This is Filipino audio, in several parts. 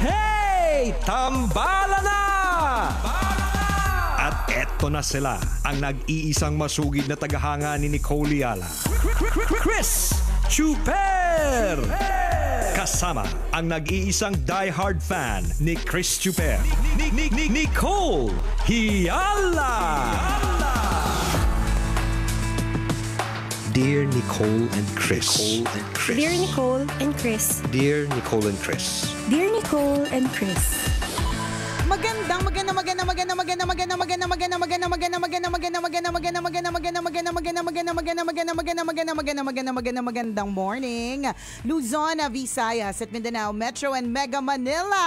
Hey! Tambala na! At eto na sila, ang nag-iisang masugid na tagahanga ni Nicole Yala. Chris Chuper! Kasama ang nag-iisang die-hard fan ni Chris Chuper. Nicole Yala! Dear Nicole and Chris. Dear Nicole and Chris. Dear Nicole and Chris. Dear Nicole and Chris. Magandang morning, Luzon, Visayas at Mindanao Metro and Mega Manila.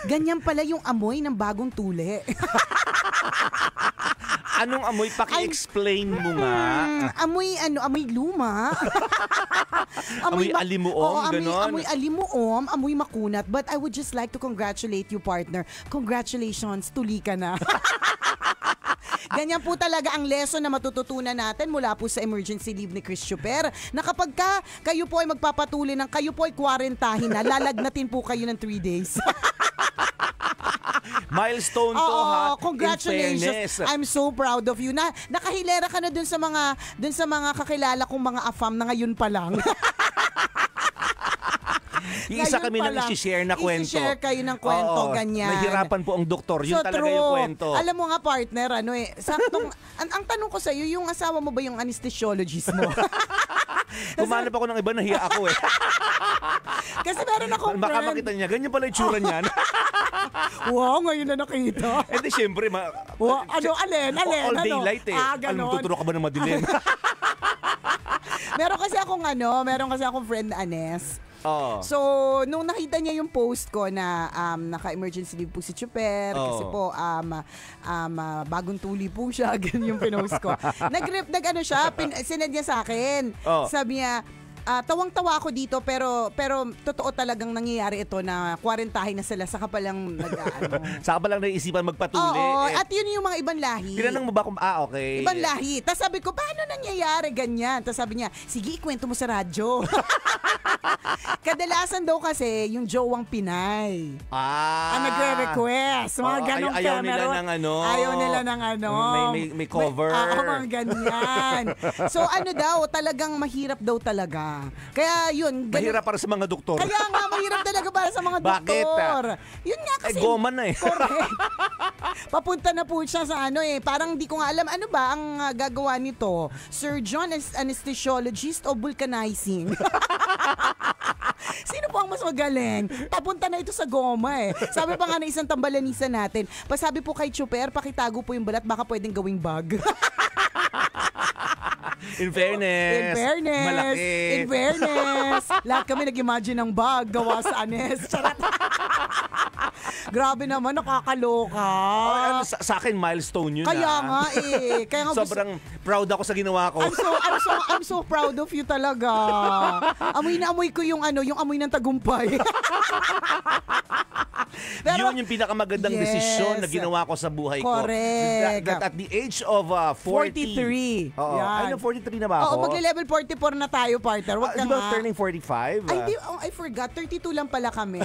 Ganyan pala yung amoy ng bagong tuli. Anong amoy? Paki-explain mo nga. Amoy luma. Amoy alimuom, ganon. Amoy alimuom, amoy makunat. But I would just like to congratulate you, partner. Congratulations, tuli ka na. Ganyan po talaga ang lesson na matututunan natin mula po sa emergency leave ni Chris Chuper, na kapag kayo po ay magpapatuloy ng kayo po ay kwarentahin na, lalagnatin po kayo ng 3 days. Milestone to, ha? Congratulations. I'm so proud of you. Nakahilera ka na dun sa mga kakilala kong mga afam na ngayon pa lang. Isa kami nang isi-share na kwento. Isi-share kayo ng kwento, ganyan. Nahirapan po ang doktor. Yun so talaga true. Yung kwento. Alam mo nga, partner, saktong, ang tanong ko sa'yo, yung asawa mo ba yung anesthesiologist mo? Kumanap ako ng iba, nahiya ako eh. Kasi meron akong friend. Baka makita niya, ganyan pala yung tsura niyan. Wow, ngayon na nakita. Eh di syempre, alin? All daylight eh. Alam, tutulog ka ba ng madilim? meron kasi akong friend na Anes. Oh. So, nung nakita niya yung post ko na naka-emergency leave po si Chuper, kasi po bagong tuli po siya, ganyan yung pinost ko. Sinend niya sa akin. Oh. Sabi niya, tawang-tawa ako dito pero totoo talagang nangyayari ito na kwarentahin na sila saka pa lang saka pa lang naisipan magpatuli. Oo, at yun yung mga ibang lahi. Tinanong mo ba kung okay. Ibang lahi. Tapos sabi ko, paano nangyayari ganyan? Tapos sabi niya, sige, ikwento mo sa radyo. Kadalasan daw kasi yung jowang Pinay ang nagre-request. Mga ganong ayaw nila ng Ayaw nila ng may cover. Mga ganyan. So talagang mahirap daw talaga. Kaya yun. Mahirap para sa mga doktor. Kaya nga, mahirap talaga para sa mga doktor. Yun nga kasi. Goma na eh. Correct. Papunta na po siya sa parang di ko nga alam, ano ba ang gagawa nito? Surgeon, anesthesiologist o vulcanizing? Sino po ang mas magaling? Papunta na ito sa goma eh. Sabi pa nga na isang tambalanisa natin, pasabi po kay Chuper, pakitago po yung balat, baka pwedeng gawing bag. In fairness. Malaki. In fairness. Lahat kami nag-imagine ng bag gawa sa Anes. Charot. Grabe naman, nakakaloka. Sa akin, milestone yun. Kaya nga eh. Sobrang proud ako sa ginawa ko. I'm so proud of you talaga. Amoy na amoy ko yung amoy ng tagumpay. Pero, yun yung pinakamagandang desisyon na ginawa ko sa buhay ko. Correct. That at the age of 40. 43. Ay, 43 na ba ako? Oo, magle-level 44 na tayo, partner. Huwag ka di ba turning 45? I forgot. 32 lang pala kami.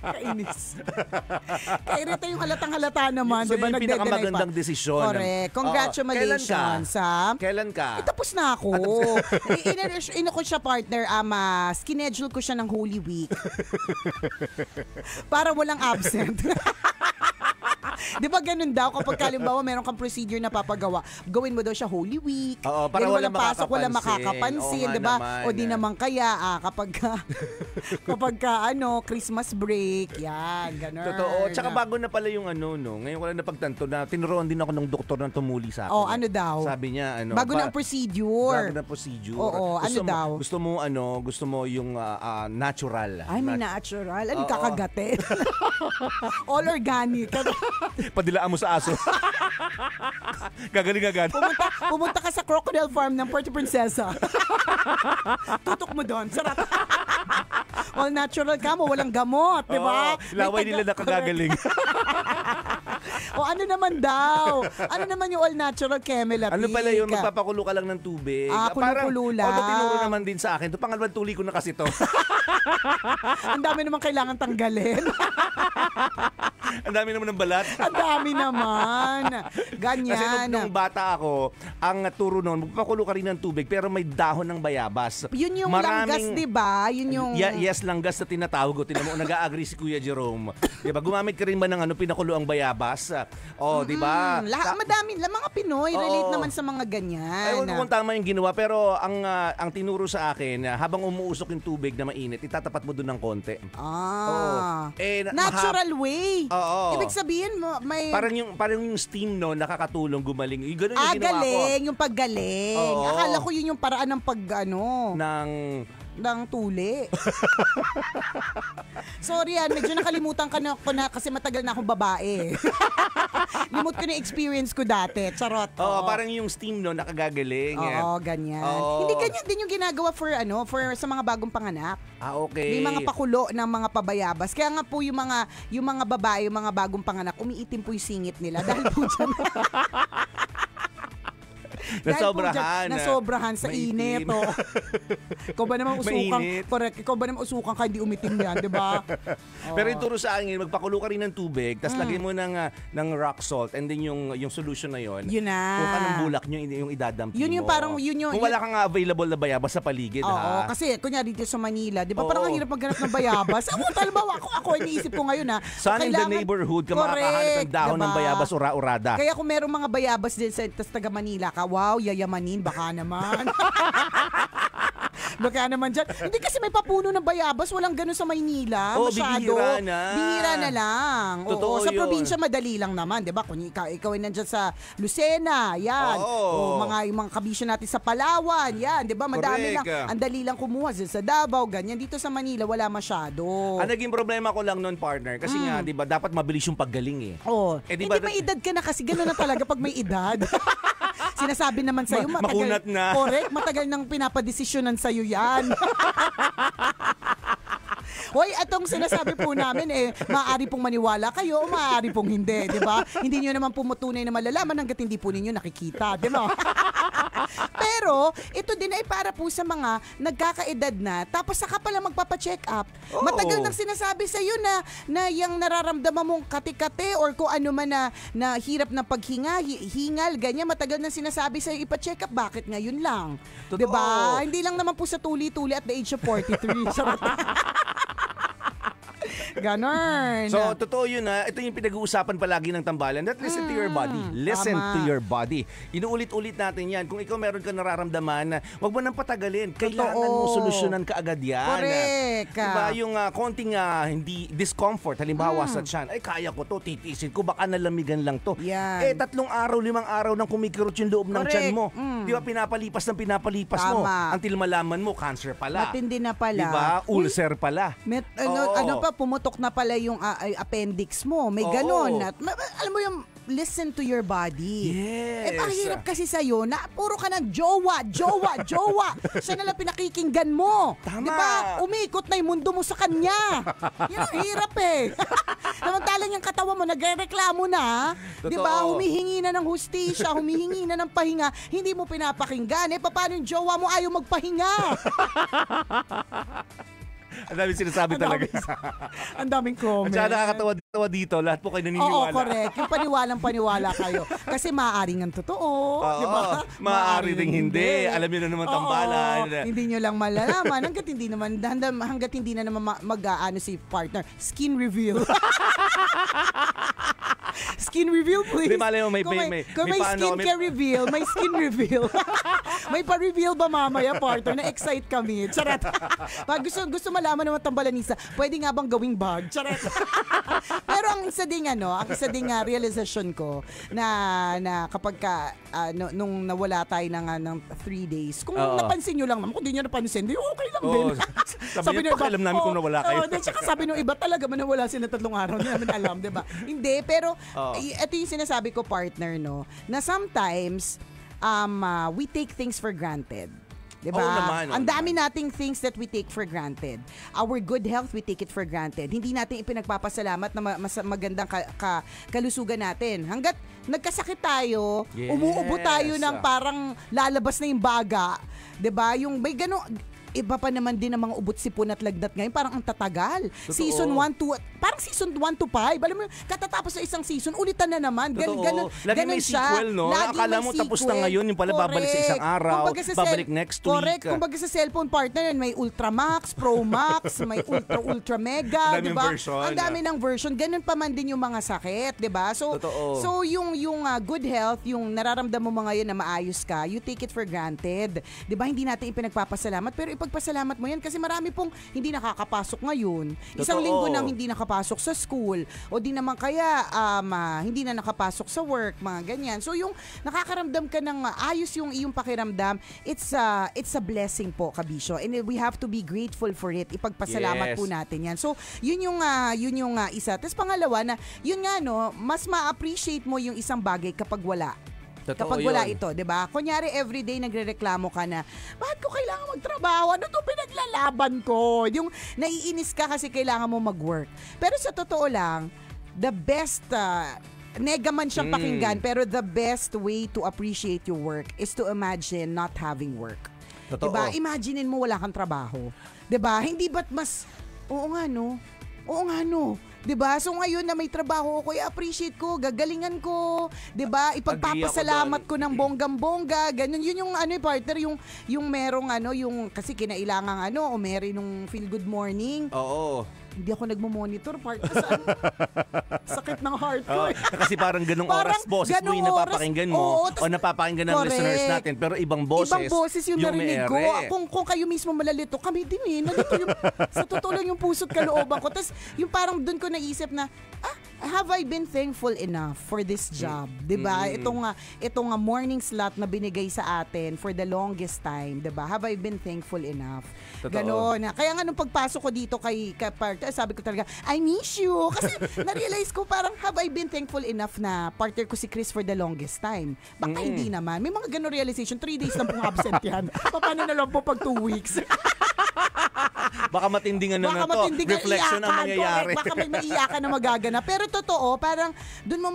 Kainis. Kaya rito yung halatang-halata naman. So, diba, yung pinakamagandang desisyon. Correct. Congratulations. Kailan ka? Tapos na ako. Ino ko siya, partner. Skinedule ko siya ng Holy Week. Para walang absent. Di ba ganun daw kapag halimbawa meron kang procedure na papagawa, gawin mo daw siya Holy Week. Oo, para walang pasok, walang makakapansin, di ba? O di naman kaya kapag Christmas break, yan, ganun. Totoo. Tsaka bago na pala yung ngayon ko lang napagtanto na tinuruan din ako ng doktor na tumuli sa akin. Oh, ano daw? Sabi niya, bago ng procedure. Oo, daw? Gusto mo yung natural. Ay, may natural. Ano kakagatin? All organic. Padilaan mo sa aso. Gagaling agad. Pumunta ka sa crocodile farm ng Puerto Princesa. Tutok mo doon. Sarap. All natural ka mo, walang gamot, di ba? Laway nila nakagagaling. O Ano naman daw? Ano naman yung all-natural Chemelapig? Ano pala yun? Magpapakulo ka lang ng tubig. Kulo-kulo lang. Tinuro naman din sa akin. Ito, pangalawang tuli ko na kasi to. Ang dami naman kailangan tanggalin. Ang dami naman ng balat. Ang dami naman. Ganyan. Kasi nung bata ako, ang turo noon, magpapakulo ka rin ng tubig pero may dahon ng bayabas. Yun yung langgas, di ba? Yun yung... Yes, langgas na tinatawag ko. Tinan mo, nag-a-agree si Kuya Jerome. Di ba? Gumamit ka rin ba ng pinakulo ang bayabas? Di ba? Madami. Mga Pinoy, relate naman sa mga ganyan. Ewan ko kung tama yung ginawa, pero ang tinuro sa akin, habang umuusok yung tubig na mainit, itatapat mo doon ng konti. Natural way. Oo. Ibig sabihin mo, may... Parang yung steam, no, nakakatulong gumaling. Ganun yung ginawa galing. ko. Yung paggaling. Akala ko yun yung paraan ng ng tuli. Sorry medyo nakalimutan ko na kasi matagal na akong babae. Limot ko na experience ko dati. Charot. Parang yung steam, no, nakagagaling. Ganyan. Hindi ganyan din yung ginagawa for sa mga bagong panganak. Okay. May mga pakulo ng mga pabayabas. Kaya nga po yung mga babae, yung mga bagong panganak, umiitim po yung singit nila dahil po dyan. Nasobrahan sa init. Ikaw ba naman usukan ka, hindi umitim yan, di ba? Pero yung turo sa akin, magpakulo ka rin ng tubig, tapos lagay mo ng rock salt, and then yung solution na yun. Yun na. Kung ka ng bulak nyo, yung idadampi mo. Yun yung parang, kung wala kang available na bayabas sa paligid, ha? Kasi kunyari dito sa Manila, di ba parang ang hirap maghanap ng bayabas? Halimbawa, ako iniisip ko ngayon, Saan in the neighborhood ka makakahanap ng dahon ng bayabas ura-urada? Kaya kung merong mga bayabas din sa taga Manila ka, wow, yayamanin, baka naman. Baka naman dyan. Hindi kasi may papuno ng bayabas, walang ganun sa Maynila. Masyado. Bihira na lang. Totoo sa yun. probinsya, madali lang naman. Diba? Kung ikaw ay nandyan sa Lucena, yan. Yung mga kabisyo natin sa Palawan, yan. Diba? Madami lang. Ang dali lang kumuha sa Davao, ganyan. Dito sa Manila, wala masyado. Ang naging problema ko lang noon, partner, kasi nga, diba, dapat mabilis yung paggaling eh. Hindi, may edad ka na kasi gano'n na talaga pag may edad. Sinasabi naman sa'yo, makunat na. Correct, matagal nang pinapadesisyonan sa'yo yan. Hoy, atong sinasabi po namin maaari pong maniwala kayo o maaari pong hindi, di ba? Hindi nyo naman pumutunay na malalaman hanggat hindi po ninyo nakikita, di ba? Pero, ito din ay para po sa mga nagkakaedad na, tapos saka pala magpapacheck up. Matagal nang sinasabi sa'yo na yung nararamdaman mong kati-kati or kung ano man na hirap na paghinga, hingal, ganyan, matagal nang sinasabi sa'yo ipacheck up. Bakit ngayon lang? Totoo. Di ba? Hindi lang naman po sa tuli-tuli at the age of 43. Ganon. So, totoo yun Ito yung pinag-uusapan palagi ng tambalan. That listen to your body. Listen to your body. Inuulit-ulit natin yan. Kung ikaw meron ka nararamdaman, wag mo nang patagalin. Kailangan mo solusyonan ka agad yan. Correct. Diba yung konting hindi discomfort, halimbawa sa tiyan, ay kaya ko to, titisin ko, baka nalamigan lang to. Yan. 3 araw, 5 araw nang kumikirot yung loob ng tiyan mo. Diba pinapalipas mo. Until malaman mo, cancer pala. Matindi na pala. Diba? Ulcer pala. Ano pa, pumutok na pala yung appendix mo. May ganon. Alam mo yung listen to your body. Yes. Ang hirap kasi sa'yo na puro ka ng jowa. Siya nalang pinakikinggan mo. Tama. Diba? Umikot na yung mundo mo sa kanya. Yan ang hirap Samantalang yung katawan mo, nagreklamo na. Diba? Humihingi na ng hustisya, humihingi na ng pahinga. Hindi mo pinapakinggan. Paano yung jowa mo ayaw magpahinga? Ang daming sinasabi talaga. Ang daming comment. At saka nakakatawa dito, lahat po kayo naniniwala. Oo, correct. Yung paniwalang-paniwala kayo. Kasi maaaring ang totoo. Oo, diba? Maaari ring hindi. Alam niyo na naman tambalan. Hindi nyo lang malalaman hanggat hindi na naman mag-aano si partner. Skin reveal. Skin reveal, please. Hindi, malay mo, may skincare reveal, may skin reveal. May pa-reveal ba mamaya, partner? Na-excite kami. Charot. Pag gusto malaman naman tambalanisa, pwede nga bang gawing bag? Charot. Pero ang isa ding realization ko na kapag nung nawala tayo ng 3 days, kung napansin nyo lang naman, kung di nyo napansin, di okay lang din. Sabi nyo, pakialam namin kung nawala kayo. Tsaka sabi nung iba, talaga man nawala sila 3 araw, hindi namin alam, di ba? Hindi, pero ito yung sinasabi ko, partner, no, na sometimes we take things for granted. Diba? Oo naman, oo Ang dami naman. nating things that we take for granted. Our good health, we take it for granted. Hindi natin ipinagpapasalamat na mas magandang kalusugan natin. Hanggat nagkasakit tayo, Yes. umuubo tayo ng parang lalabas na yung baga. 'Di ba? Yung may gano, iba pa naman din ang mga ubot sipon at lagnat ngayon, parang ang tatagal. Totoo. Season 1 to, parang season 1 to 5. Alam mo, katatapos sa isang season, ulitan na naman. Totoo. Lagi may sequel, no? Lagi Akala may mo tapos sequel. na ngayon, yung pala babalik sa isang araw, Kumbaga sa babalik next week. Correct. Kumbaga sa cellphone partner, may Ultra Max, Pro Max, may Ultra Mega, Daming di ba? version. Ang dami ng version. Ganun pa man din yung mga sakit, di ba? So, Totoo. so yung good health, yung nararamdaman mo ngayon na maayos ka, you take it for granted. Di ba? Hindi natin ipinagpapasalamat, pero ipagpasalamat mo yan kasi marami pong hindi nakakapasok ngayon. Isang Totoo. linggo nang hindi nakapasok sa school o di naman kaya hindi na nakapasok sa work, mga ganyan. So yung nakakaramdam ka ng ayos yung iyong pakiramdam, it's a blessing po, kabisyo. And we have to be grateful for it. Ipagpasalamat Yes. po natin yan. So yun yung isa. Tapos pangalawa na yun nga no, mas ma-appreciate mo yung isang bagay kapag wala. Totoo Kapag wala yun. ito, 'di ba? Kunyari everyday nagrereklamo ka na, bakit ko kailangan magtrabaho? Ano 'to pinaglalaban ko? Yung naiinis ka kasi kailangan mo mag-work. Pero sa totoo lang, the best nega man siyang pakinggan, pero the best way to appreciate your work is to imagine not having work. Totoo. 'Di ba? Imaginein mo wala kang trabaho. 'Di ba? Hindi ba't mas oo nga no. 'Di ba? So ngayon na may trabaho ako, i-appreciate ko, gagalingan ko, 'di ba? Ipagpapasalamat ko ng bonggang-bongga, ganun. Yun yung partner, yung merong yung kasi kinailangan o meron nung feel good morning. Oo. Hindi ako nagmo-monitor, partner. Saan? Sakit ng heart ko. Kasi parang ganung Parang oras, boses mo ganung yung napapakinggan mo oras. Oo, o napapakinggan ng correct. listeners natin. Pero ibang boses yung narinig ko. may-ere. Kung kayo mismo malalito, kami din nalito yung, sa totoo lang yung puso't kalooban ko. Tapos yung parang doon ko naisip na, have I been thankful enough for this job? Diba? Itong morning slot na binigay sa atin for the longest time. Diba? Have I been thankful enough? Totoo. Ganon. Kaya nga nung pagpasok ko dito kay partner, sabi ko talaga, I miss you. Kasi na-realize ko parang, have I been thankful enough na partner ko si Chris for the longest time? Baka hindi naman. May mga ganon realization. 3 days lang pong absent yan. Paano na lang po pag 2 weeks? Baka matinding ano na to. matinding Reflection ang iyakan, mangyayari. correct. Baka may maiyakan na magagana. Pero totoo, parang dun mo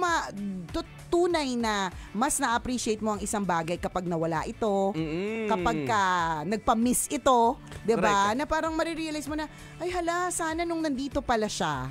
tunay na mas na-appreciate mo ang isang bagay kapag nawala ito, kapag ka nagpa-miss ito, 'di ba? Correct. Na parang marirealize mo na, ay hala, sana nung nandito pala siya.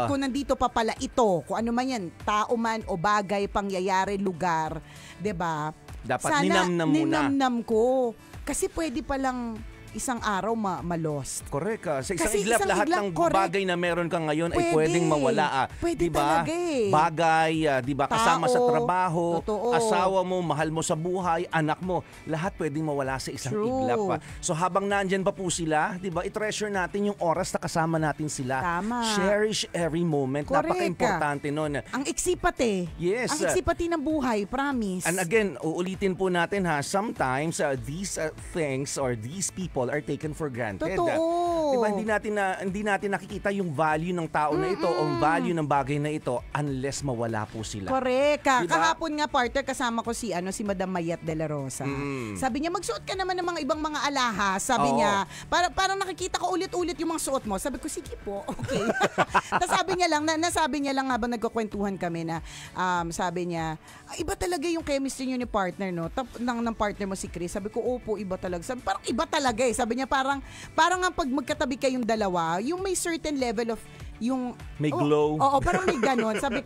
Kung nandito pa pala ito, kung ano man yan, tao man o bagay, pangyayari, lugar, 'di ba? Dapat ninamnam mo na. Ninamnam ko. Kasi pwede palang isang araw ma-lost. Correct. Sa isang Kasi iglap, isang lahat iglap, ng correct. bagay na meron ka ngayon ay Pwede. pwedeng mawala. Pwede diba? talaga eh. Bagay, diba? Kasama sa Tao. trabaho, Totoo. asawa mo, mahal mo sa buhay, anak mo, lahat pwedeng mawala sa isang True. iglap. So habang nandyan pa po sila, diba, i-treasure natin yung oras na kasama natin sila. Tama. Cherish every moment. Correct. Napaka-importante nun. Ang iksipat Yes. Ang iksipati ng buhay, promise. And again, uulitin po natin sometimes these things or these people are taken for granted. Totoo. Diba, hindi natin nakikita yung value ng tao na ito o value ng bagay na ito unless mawala po sila. Correct. Diba? Kahapon nga, partner, kasama ko si Madam Mayat de la Rosa. Sabi niya, magsuot ka naman ng mga ibang mga alahas. Sabi Oo. niya, parang nakikita ko ulit-ulit yung mga suot mo. Sabi ko, sige po, okay. Tapos sabi niya lang habang nagkukwentuhan kami na, sabi niya, iba talaga yung chemistry niyo ni partner, no? Ng partner mo si Chris. Sabi ko, opo, iba talaga. Sabi, parang iba talaga eh. Sabi niya, parang nga pag magkatabi kayong dalawa, yung may certain level of yung May glow. Oo, parang may ganon. Sabi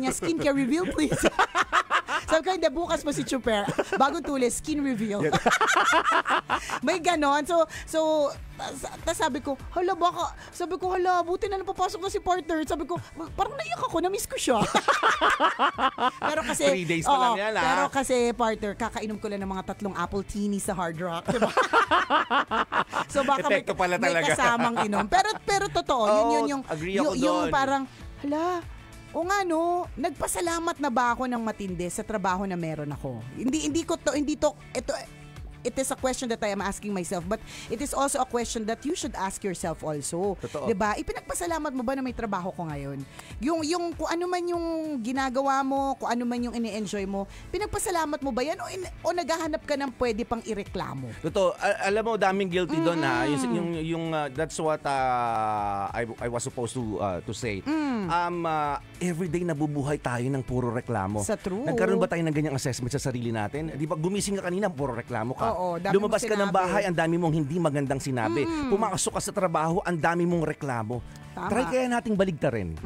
niya, skincare reveal please. Sabi ko, hindi, bukas pa si Chuper. Bagong tulis, skin reveal. May ganon. So sabi ko, hala, buti na napapasok na si partner. Sabi ko, parang naiyak ako, na-miss ko siya. Pero kasi, 3 days pa lang yan, Pero kasi, partner, kakainom ko lang ng mga 3 apple teeny sa Hard Rock. Diba? So baka Epekto pala may talaga. kasamang inom. Pero totoo, yun yung agree ako yung doon. parang, hala, o nga no, nagpasalamat na ba ako ng matindi sa trabaho na meron ako? Hindi to, ito, it is a question that I am asking myself, but it is also a question that you should ask yourself also. Totoo. 'Di ba? Ipinagpasalamat mo ba na may trabaho ko ngayon? Yung kung ano man yung ginagawa mo, kung ano man yung ini-enjoy mo, pinagpasalamat mo ba yan o naghahanap ka ng pwede pang ireklamo? Totoo. Alam mo, daming guilty doon ha. That's what I was supposed to say. Everyday nabubuhay tayo ng puro reklamo. Sa true. Nagkaroon ba tayo ng ganyang assessment sa sarili natin? Di ba gumising ka kanina, puro reklamo ka. Oo, dami Lumabas mong ka ng sinabi. bahay, ang dami mong hindi magandang sinabi. Pumasok ka sa trabaho, ang dami mong reklamo. Tama. Try kaya nating baligtarin.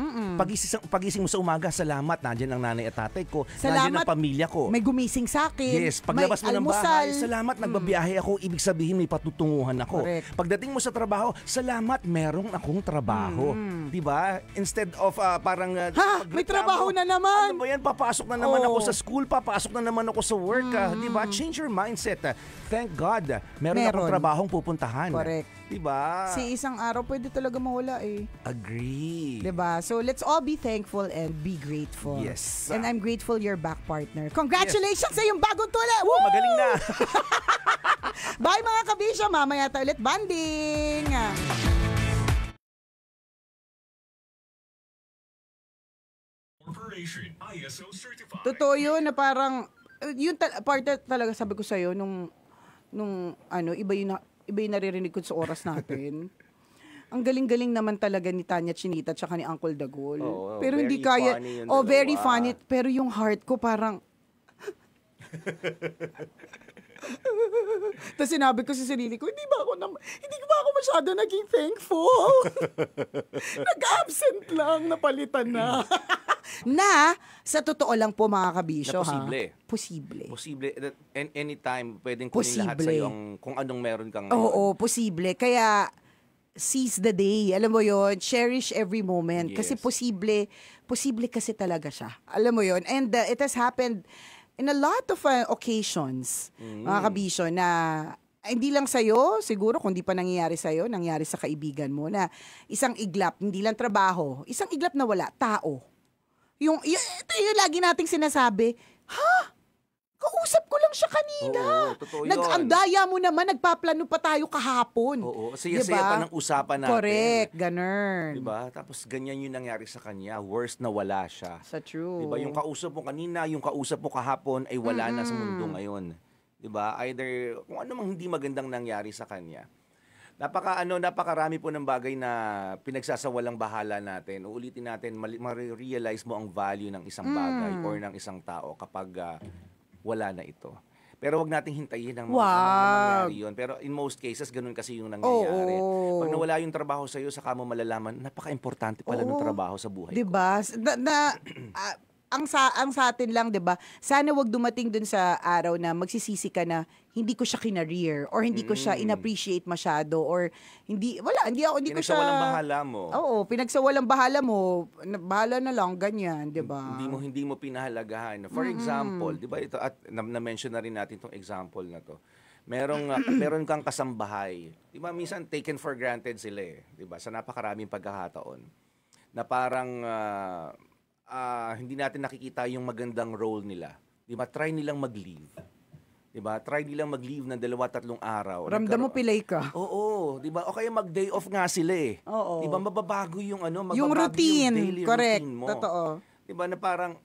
Pagising mo sa umaga, salamat, nandiyan ang nanay at tatay ko. Nandiyan ang pamilya ko. May gumising sa akin. Yes, paglabas mo may ng bahay, almusal. salamat, nagbabiyahe ako, ibig sabihin may patutunguhan ako. Correct. Pagdating mo sa trabaho, salamat, merong akong trabaho. 'Di ba? Instead of parang may trabaho na naman. Ano ba yan? Papasok na naman Oo. ako sa school, papasok na naman ako sa work. 'Di ba? Change your mindset. Thank God, meron akong trabahong pupuntahan. Correct. 'Di ba? Si isang araw pwede talaga mawala eh. Agree. 'Di ba? So let's all be thankful and be grateful. Yes. And I'm grateful your back partner. Congratulations sa iyong bagong tuli. Woo! Magaling na. Bye mga kabisyo, mamaya tayo ulit banding. Corporation ISO certified. Totoo yun na parang yun part talaga sabi ko sa iyo nung ano iba yung naririnig ko sa oras natin. Ang galing-galing naman talaga ni Tanya Chinita at ni Uncle Dagol. Oo, pero hindi very kaya funny yung very dalawa. funny pero yung heart ko parang Tapos sinabi ko sa sarili ko, hindi ba ako masyado naging thankful? Nag-absent lang, napalitan na. Na, sa totoo lang po mga kabisyo, Na posible. Posible. Posible. And anytime, pwedeng kunin lahat Posible. sa'yo kung anong meron kang Oo, posible. Kaya, seize the day. Alam mo yon, cherish every moment. Yes. Kasi posible kasi talaga siya. Alam mo yon. And it has happened in a lot of occasions, mga kabisyo, na hindi lang sa'yo, siguro kung di pa nangyayari sa'yo, nangyayari sa kaibigan mo na isang iglap, hindi lang trabaho, isang iglap na wala, tao. Ito yung lagi nating sinasabi, kausap ko lang siya kanina. Oo, totoo yun. Ang daya mo naman, nagpaplano pa tayo kahapon. Oo, saya-saya pa ng usapan natin. Correct, ganun. Diba? Tapos ganyan yung nangyari sa kanya. Worst na wala siya. Sa true. Diba? Yung kausap mo kanina, yung kausap mo kahapon ay wala na sa mundo ngayon. Diba? Either kung ano mang hindi magandang nangyari sa kanya. Napakarami po ng bagay na pinagsasawalang bahala natin. Uulitin natin, ma-realize mo ang value ng isang bagay or ng isang tao kapag wala na ito. Pero wag nating hintayin ang mangyari yun. Pero in most cases, ganun kasi yung nangyayari. Pag nawala yung trabaho sa'yo, saka mo malalaman, napaka-importante pala ng trabaho sa buhay ko. Diba? Ang sa atin lang, 'di ba? Sana wag dumating dun sa araw na magsisisi ka na hindi ko siya kinareer or hindi ko siya inappreciate masyado or hindi ko siya Pinagsawalang bahala mo. Oo, pinagsawalang bahala mo. Bahala na lang ganyan, 'di ba? Hindi mo pinahalagahan. For example, 'di ba ito at na-mention na rin natin tong example na to. Meron kang kasambahay. 'Di ba minsan taken for granted sila eh, 'di ba? Sa napakaraming pagkakataon na parang hindi natin nakikita yung magandang role nila. 'Di ba? Try nilang mag-leave. 'Di ba? Try nilang mag-leave ng 2-3 araw. Ramdam mo pilay ka. Oo, 'di ba? O kaya mag-day off nga sila eh. Oo. 'Di ba mababago yung Yung routine, yung daily correct. routine mo. Totoo. 'Di ba na parang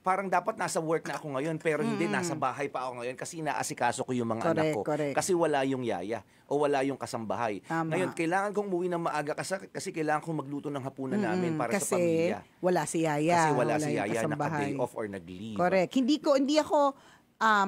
parang dapat nasa work na ako ngayon pero hindi nasa bahay pa ako ngayon kasi inaasikaso ko yung mga anak ko. Correct. Kasi wala yung yaya o wala yung kasambahay. Tama. Ngayon kailangan kong umuwi ng maaga kasi kailangan kong magluto ng hapunan namin para sa pamilya. Wala si yaya. Kasi wala si yung yaya, kasambahay. naka-day off or nag-leave. Correct. Hindi ako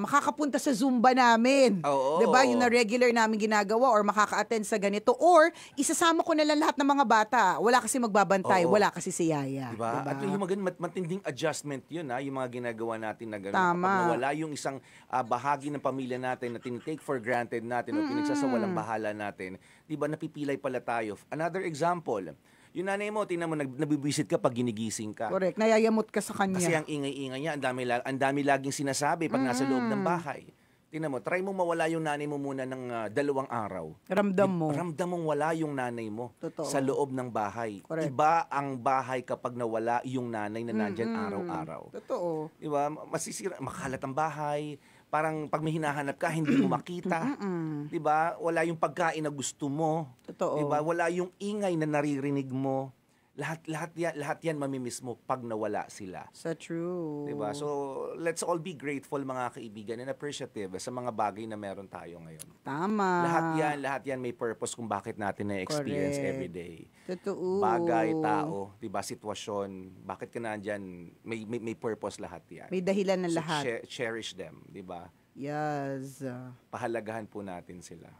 makakapunta sa Zumba namin. Oo. 'Di ba? Yung na regular namin ginagawa or makaka-attend sa ganito or isasama ko na lang lahat ng mga bata. Wala kasi magbabantay, Oo. wala kasi si yaya. Diba? Diba? At yung matinding adjustment yun, yung mga ginagawa natin na gano'n. Tama. Kapag nawala yung isang bahagi ng pamilya natin na tinitake for granted natin o pinagsasawalang bahala natin, di ba napipilay pala tayo. Another example, yung nanay mo, tingnan mo, nabibisit ka pag ginigising ka. Correct. Nayayamot ka sa kanya. Kasi ang ingay-ingay niya, ang dami laging sinasabi pag nasa loob ng bahay. Tingnan mo, try mo mawala yung nanay mo muna ng 2 araw. Ramdam mo. Ramdam mong wala yung nanay mo Totoo. sa loob ng bahay. Correct. Iba ang bahay kapag nawala yung nanay na nandyan araw-araw. Totoo. Di ba? Masisira, makalat ang bahay, parang pag may hinahanap ka, hindi mo makita. 'Di ba? Wala yung pagkain na gusto mo. Totoo. 'Di ba? Wala yung ingay na naririnig mo. Lahat yan mamimiss mo pag nawala sila. Sa true. 'Di ba? So, let's all be grateful mga kaibigan and appreciative sa mga bagay na meron tayo ngayon. Tama. Lahat yan may purpose kung bakit natin na-experience Correct. every day. Totoo. Bagay, tao, 'di ba, sitwasyon, bakit ka nandiyan, may purpose lahat 'yan. May dahilan na So, lahat. cherish them, 'di ba? Yes. Pahalagahan po natin sila.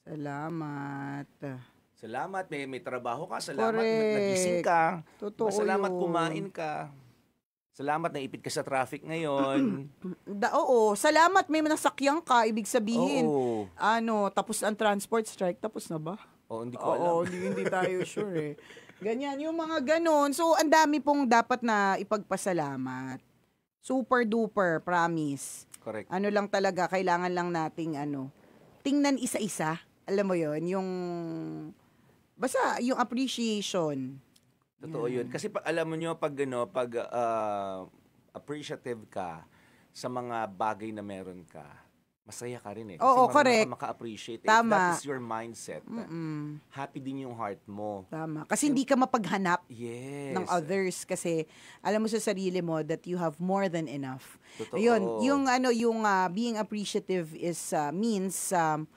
Salamat. Salamat, may trabaho ka, salamat Correct. nagising ka. Totoo Salamat yun. kumain ka. Salamat naipit ka sa traffic ngayon. Oo, salamat may nasakyan ka, ibig sabihin. Oo. Tapos ang transport strike, tapos na ba? Hindi ko alam. Oo, hindi tayo sure eh. Ganyan, yung mga ganon. So, ang dami pong dapat na ipagpasalamat. Super duper, promise. Correct. Ano lang talaga, kailangan lang nating tingnan isa-isa. Alam mo yon, basta yung appreciation. Totoo yun. Kasi alam mo nyo, pag appreciative ka sa mga bagay na meron ka, masaya ka rin eh. Kasi Oo, marunong correct. ka maka-appreciate. If Tama. that is your mindset, happy din yung heart mo. Tama. Kasi hindi ka mapaghanap Yes. ng others kasi alam mo sa sarili mo that you have more than enough. Totoo. Ayun, yung being appreciative is means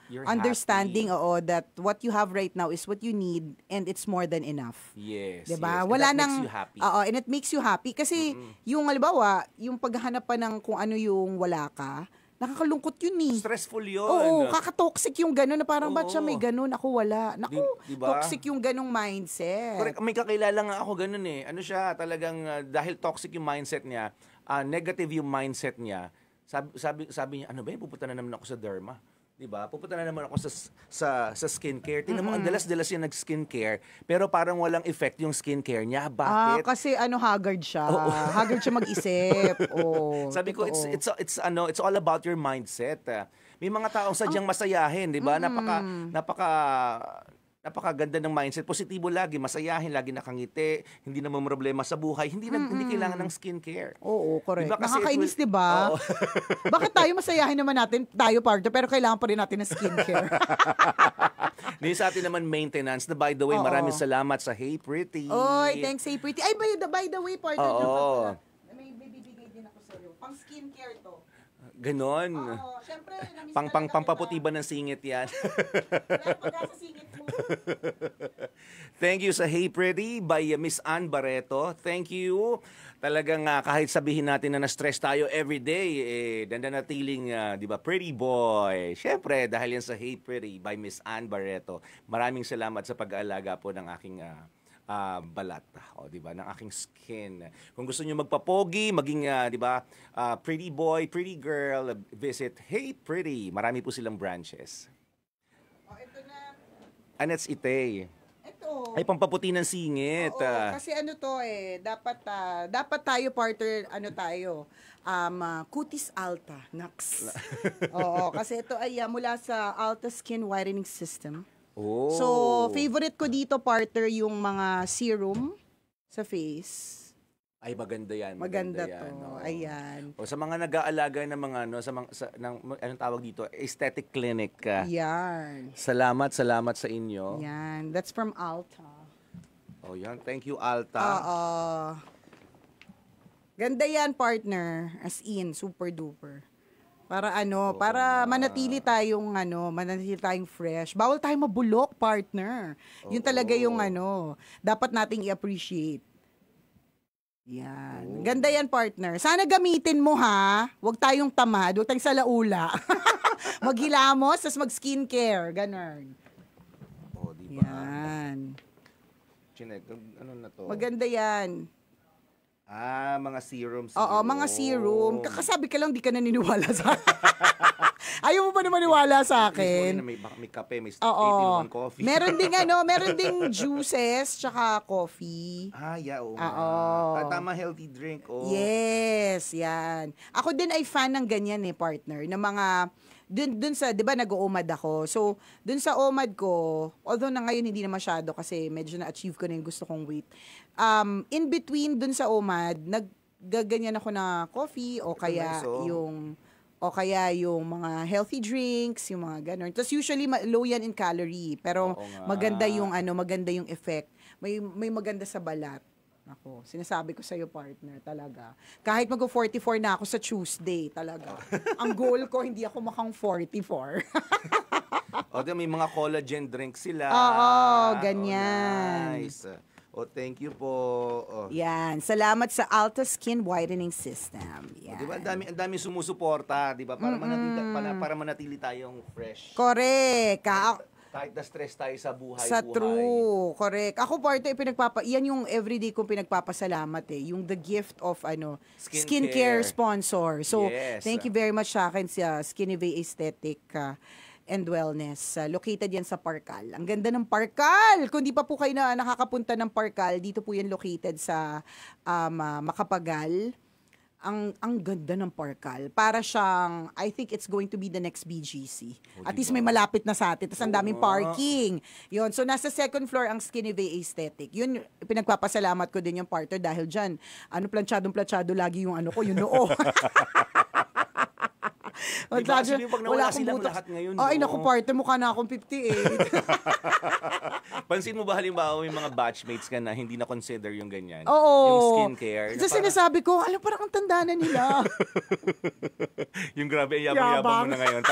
You're understanding happy. that what you have right now is what you need and it's more than enough. Yes. 'Di ba? Yes. Wala And that nang makes you happy. and it makes you happy kasi yung halimbawa, yung paghahanap pa ng kung ano yung wala ka, nakakalungkot yun eh. Stressful yun. Oo, kakatoxic yung gano'n na parang ba't siya Oo. may gano'n, ako wala. Naku, Diba? toxic yung ganong mindset. Correct. May kakilala nga ako ganun eh. Ano siya, talagang dahil toxic yung mindset niya, negative yung mindset niya, sabi niya, ano ba yun, pupunta na naman ako sa derma. 'Di ba? Pupunta na naman ako sa skincare. Tingnan mo, ang dalas-dalas yung nag-skincare, pero parang walang effect yung skincare niya. Bakit? Kasi haggard siya. Haggard siya mag-isip. Sabi ko, totoo. it's all about your mindset. May mga taong sadyang masayahin, 'di ba? Napakaganda ng mindset. Positibo lagi, masayahin, lagi nakangiti, hindi naman problema sa buhay, hindi kailangan ng skincare. Oo, correct. Diba? Kasi Nakakainis, di ba? Oo. Bakit tayo masayahin naman natin, tayo partner, pero kailangan pa rin natin ng skincare? Sa atin naman maintenance. Na by the way, Oo. maraming salamat sa Hey Pretty. Oy, thanks, Hey Pretty. Ay, by the way, partner, Oo. may bibigay din ako sa'yo. Pang skincare to. Ganon. Oo, syempre, namiss Pampaputi ba ng singit yan? Pero pag sa singit mo. Thank you sa Hey Pretty by Miss Ann Barreto. Thank you. Talagang kahit sabihin natin na na-stress tayo every day, dandanatiling, di ba, pretty boy. Syempre, dahil yan sa Hey Pretty by Miss Ann Barreto. Maraming salamat sa pag-aalaga po ng aking balat, di ba, ng aking skin. Kung gusto niyo magpapogi, maging, di ba, pretty boy, pretty girl, visit Hey Pretty. Marami po silang branches. Ito na. Anets Itay. Ito. Ay, pampaputi ng singit. Oo, kasi dapat tayo partner, Cutis Alta, Nax. Oo, kasi ito ay mula sa Alta Skin Whitening System. Oh. So, favorite ko dito, partner, yung mga serum sa face. Ay, maganda yan. Maganda yan, to. oo. Ayan. O, sa mga nag-aalaga ng mga, anong tawag dito? Aesthetic clinic. Yan. Salamat sa inyo. Yan. That's from Alta. Oh, yan. Thank you, Alta. Oo. Ganda yan, partner. As in, super duper. Para para manatili tayong fresh. Bawal tayong mabulok, partner. Yun talaga yung dapat nating i-appreciate. Yan. Ganda yan, partner. Sana gamitin mo, ha? Huwag tayong tamad. Huwag tayong salaula. Maghilamos, tas mag-skincare. Ganon. Oh, di ba? Yan. Chinek, ano na to? Maganda yan. Mga serum. Oo, mga serum. Kakasabi ka lang, di ka naniniwala sa akin. Ayaw mo ba na maniwala sa akin? May kape, may Oo. 18-1 coffee. Meron ding juices, tsaka coffee. Yeah, oo. Oo. Tama, healthy drink. Oh. Yes, yan. Ako din ay fan ng ganyan partner, ng mga dun sa, 'di ba, nag-OMAD ako. So, dun sa OMAD ko, although na ngayon hindi na masyado kasi medyo na-achieve ko na yung gusto kong weight. In between dun sa OMAD, naggaganyan ako na coffee o kaya yung mga healthy drinks, yung mga ganun. Tapos usually low yan in calorie, pero maganda yung effect. May maganda sa balat. Ako, sinasabi ko sa'yo, partner, talaga. Kahit mag-44 na ako sa Tuesday, talaga. Ang goal ko, hindi ako makang 44. May mga collagen drinks sila. Oo, ganyan. Nice. Thank you po. Yan. Salamat sa Alta Skin Whitening System. Yan. Diba, ang dami sumusuporta, diba? Para manatili tayong fresh. Correct. Kahit na stress tayo sa buhay. True, correct. Ako parte yan yung everyday kong pinagpapasalamat yung the gift of skincare sponsor. So, thank you very much sa akin sa Skinivay Aesthetic and Wellness. Located yan sa Parkal. Ang ganda ng Parkal! Kung di pa po kayo na nakakapunta ng Parkal, dito po yan located sa Makapagal. Ang ganda ng Parkal. Para siyang, I think it's going to be the next BGC. At least may malapit na sa atin. Tapos ang daming parking. Yun. So, nasa second floor ang Skinivay Aesthetic. Yun, pinagpapasalamat ko din yung partner dahil dyan, planchadong-planchado lagi yung yung noo. Diba, actually, pag nawala silang lahat ngayon. Ay, naku, partner, mukha na akong 58. Pansin mo ba halimbawa may mga batchmates ka na hindi na consider yung ganyan? Oo. Yung skincare. Kasi sinasabi ko, parang ang tanda na nila. Yung grabe, yabang-yabang mo na ngayon.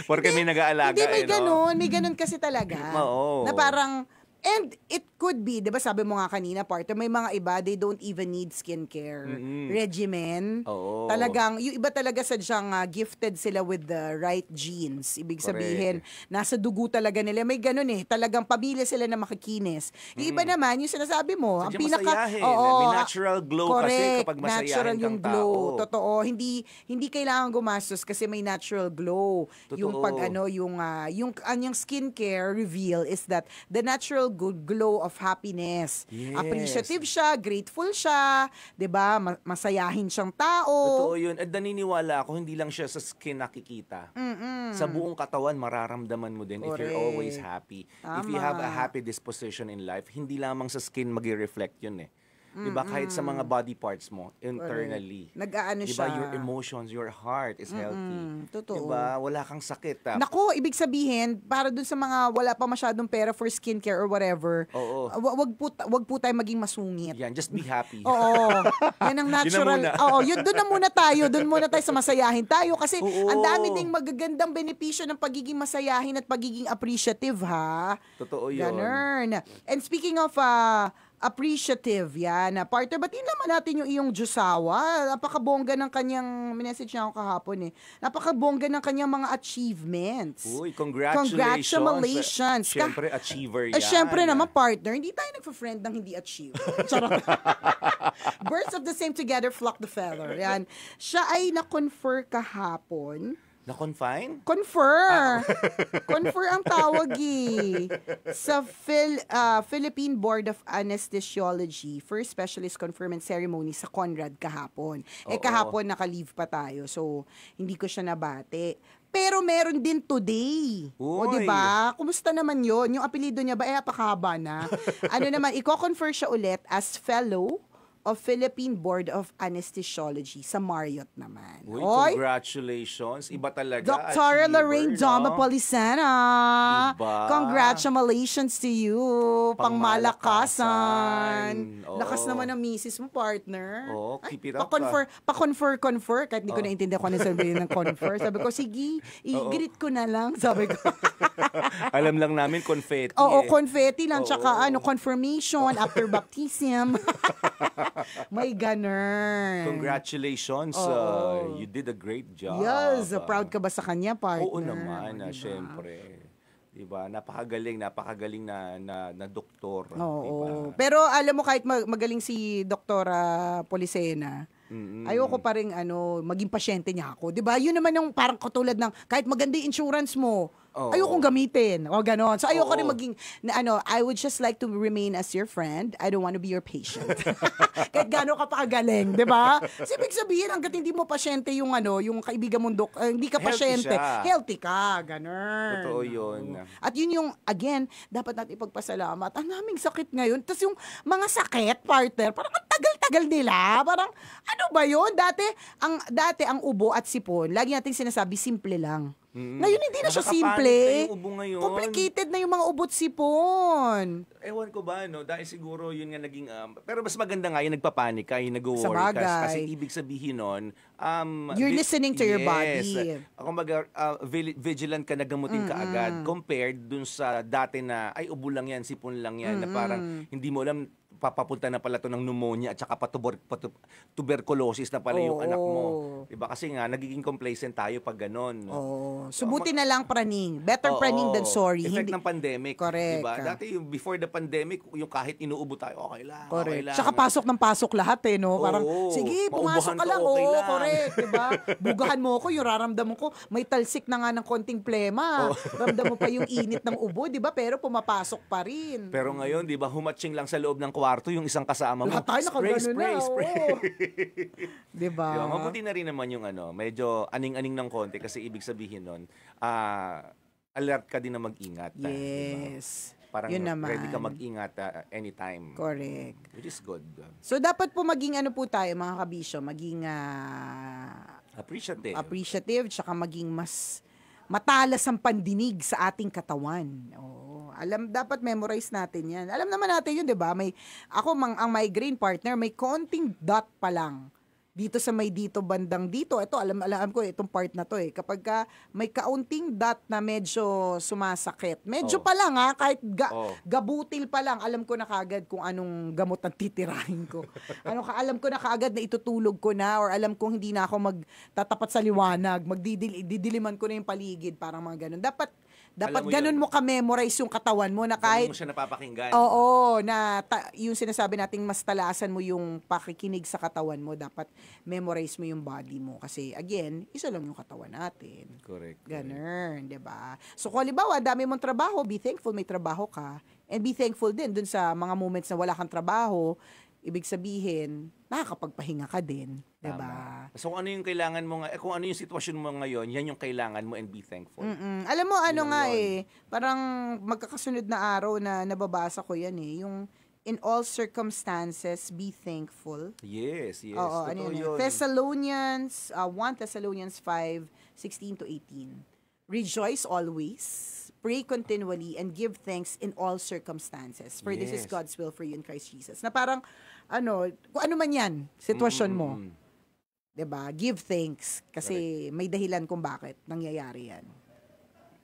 Porque may nag-aalaga. Hindi, may ganun kasi talaga. Oo. Na parang, and it could be, di ba sabi mo nga kanina, partner, may mga iba, they don't even need skincare regimen. Oo. Talagang, yung iba talaga sadyang gifted sila with the right genes. Ibig sabihin, nasa dugo talaga nila. May ganun talagang pamilya sila na makikinis. Yung iba naman, yung sinasabi mo, ang pinaka... masayahin. May natural glow kasi kapag masayahin natural yung kang glow. tao. Totoo. Hindi kailangan gumastos kasi may natural glow. Totoo. Yung yung anyang skincare reveal is that the natural good glow of happiness. Yes. Appreciative siya, grateful siya, 'di ba? Masayahin siyang tao. Totoo 'yun. At naniniwala ako hindi lang siya sa skin nakikita. Sa buong katawan mararamdaman mo din if you're always happy. Tama. If you have a happy disposition in life, hindi lamang sa skin magi-reflect 'yun Diba? Kahit sa mga body parts mo, internally. Nag-aano diba? siya. Your emotions, your heart is healthy. Totoo. Diba? Wala kang sakit. Naku, ibig sabihin, para dun sa mga wala pa masyadong pera for skincare or whatever, wag po tayo maging masungit. Yan, just be happy. Oo. Yan ang natural. Doon na muna tayo. Doon muna tayo sa masayahin tayo. Kasi ang dami ding magagandang benepisyo ng pagiging masayahin at pagiging appreciative, ha? Totoo yun. Ganun. And speaking of appreciative, yan. Partner, ba't naman natin yung iyong Diyosawa? Napakabongga ng kanyang, message niya ako kahapon napakabongga ng kanyang mga achievements. Uy, congratulations. Siyempre, achiever yan. Siyempre naman, partner, hindi tayo nagpa-friend ng hindi achieve. Charot. Birds of the same together flock the feather. Yan. Siya ay na-confer kahapon. Na-confine? Confer. Confer ang tawag sa Philippine Board of Anesthesiology, first specialist conferment ceremony sa Conrad kahapon. Kahapon naka-leave pa tayo, so hindi ko siya nabate. Pero meron din today. O, diba? Kumusta naman yon? Yung apelido niya ba, apakahaba na. I-confer siya ulit as fellow of Philippine Board of Anesthesiology sa Marriott naman. Uy, congratulations. Iba talaga. Dr. Lorraine Doma-Polisana. Iba. Congratulations to you. Pangmalakasan. Lakas naman ang misis mo, partner. Keep it up. Pa-confer. Kahit di ko naintindihan kung ano sabihin ng confer. Sabi ko, sige, i-greet ko na lang. Sabi ko. Alam lang namin, confetti. Confetti lang. Tsaka confirmation after baptism. May ganun. Congratulations. You did a great job. Yes. Proud ka ba sa kanya, partner? Oo naman, syempre. Diba? Napakagaling na doktor. Oo. Diba? Pero alam mo, kahit magaling si Doktora Polisena, ayoko pa rin maging pasyente niya ako. 'Di ba? Yun naman yung parang katulad ng kahit maganda yung insurance mo, Oo. Ayokong gamitin. O ganon. So ayoko Oo. rin maging, I would just like to remain as your friend. I don't want to be your patient. Kahit gano'n ka pa kagaling, di ba? Kasi ibig sabihin, hanggat hindi mo pasyente yung yung kaibigan mong hindi ka Healthy pasyente, siya. healthy ka. Ganon. Totoo yun. At yun yung, again, dapat natin ipagpasalamat. Ang naming sakit ngayon. Tapos yung mga sakit, partner, parang ang tagal-tagal nila. Parang, ano ba yun? Dati ang ubo at sipon, lagi nating sinasabi, simple lang. Ngayon hindi na siya Nakakapanik simple. na yung ubo ngayon. Complicated na yung mga ubot sipon. Ewan ko ba, no? Dahil siguro yun nga naging... pero mas maganda nga yung nagpapanik ka, yung nag-worry Sa ka. bagay. Kasi ibig sabihin nun... You're listening to your body. Ako vigilant ka na gamutin ka agad compared dun sa dati na, ay, ubo lang yan, sipon lang yan, na parang hindi mo alam, papapunta na pala to ng pneumonia at saka tuberculosis na pala yung anak mo. Diba? Kasi nga, nagiging complacent tayo pag ganon. Subuti na lang praning. Better praning than sorry. Effect ng pandemic. Correct. Diba? Dati yung before the pandemic, yung kahit inuubo tayo, okay lang. Correct. Okay lang. Tsaka pasok ng pasok lahat no? Parang, sige, pumasok Maubuhan ka lang. okay lang. Correct. Diba? Bugahan mo ko, yung raramdaman ko, may talsik na nga ng konting plema. Ramdam mo pa yung init ng ubo, diba? Pero pumapasok pa rin. Pero ngayon, di ba, humatching lang sa loob ng kwarto yung isang kasama mo. Lahat tayo nakagano na. Spray. Diba? Diba, mabuti na rin naman yung medyo aning-aning ng konti kasi ibig sabihin nun, alert ka din na mag-ingat. Yes. Diba? Parang yun naman. ready ka mag-ingat anytime. Correct. Which is good. So, dapat po maging po tayo, mga kabisyo, maging appreciative, tsaka maging mas matalas ang pandinig sa ating katawan. Dapat memorize natin yan. Alam naman natin yun, di ba? Ang migraine partner, may konting dot pa lang. Dito sa may dito, bandang dito. Ito, alam ko, itong part na to Kapag may kaunting dot na medyo sumasakit. Medyo pa lang kahit gabutil pa lang, alam ko na kaagad kung anong gamot ang titirahin ko. Alam ko na kaagad na itutulog ko na or alam kong hindi na ako magtatapat sa liwanag. Didiliman ko na yung paligid, parang mga ganun. Dapat ganun mo ka-memorize yung katawan mo na kahit... Ganun mo siya napapakinggan. Oo, yung sinasabi nating mas talasan mo yung pakikinig sa katawan mo, dapat memorize mo yung body mo. Kasi again, isa lang yung katawan natin. Correct. Ganun, di ba? So kung halimbawa, dami mong trabaho, be thankful may trabaho ka. And be thankful din dun sa mga moments na wala kang trabaho. Ibig sabihin, nakakapagpahinga ka din. Diba? So kung ano yung kailangan mo, kung ano yung sitwasyon mo ngayon, yan yung kailangan mo and be thankful. Alam mo, parang magkakasunod na araw na nababasa ko yan yung in all circumstances, be thankful. Yes. Oo, yun? Thessalonians, 1 Thessalonians 5:16-18. Rejoice always, pray continually, and give thanks in all circumstances. For this is God's will for you in Christ Jesus. Na parang, kung ano man yan, sitwasyon mo. Diba? Give thanks. Kasi may dahilan kung bakit nangyayari yan.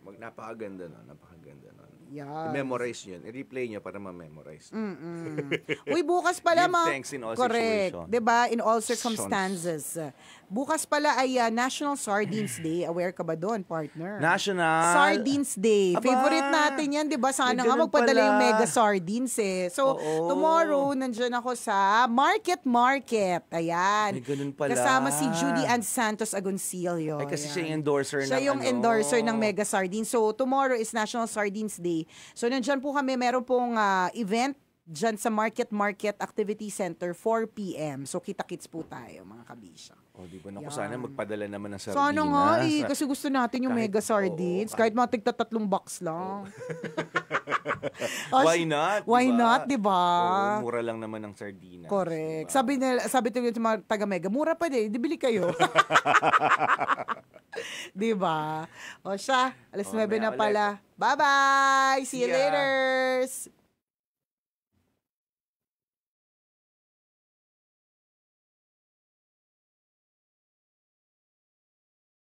Napakaganda nun. Napakaganda nun. Yes. I-memorize yun. I-replay nyo para ma-memorize. Uy, bukas pala Give thanks in all correct. situations. Diba? In all circumstances. Bukas pala ay National Sardines Day. Aware ka ba doon, partner? National Sardines Day. Aba! Favorite natin yan, diba? Sana May nga ganun magpadala pala. yung mega sardines So, tomorrow, nandyan ako sa Market. Ayan. May ganun pala. Kasama si Judy Ann Santos Agoncillo. Ay, kasi Ayan. siya yung endorser Siya ng yung endorser ng Mega Sardines. So, tomorrow is National Sardines Day. So, nandyan po kami, meron pong event dyan sa Market Activity Center, 4 p.m. So, kita-kits po tayo, mga kabisya. Di ba? Naku, sana magpadala naman ng sardinas. Sana nga kasi gusto natin yung Kahit- Mega Sardines. Kahit mga tigta 3 box lang. Why not? Why not, di ba? Oo, mura lang naman ng sardinas. Correct. Diba? Sabi ito sa mga taga-Mega, mura pa din, bili kayo. Di ba? O siya, alas 9 na mamaya pala. Bye-bye! See you See ya. later!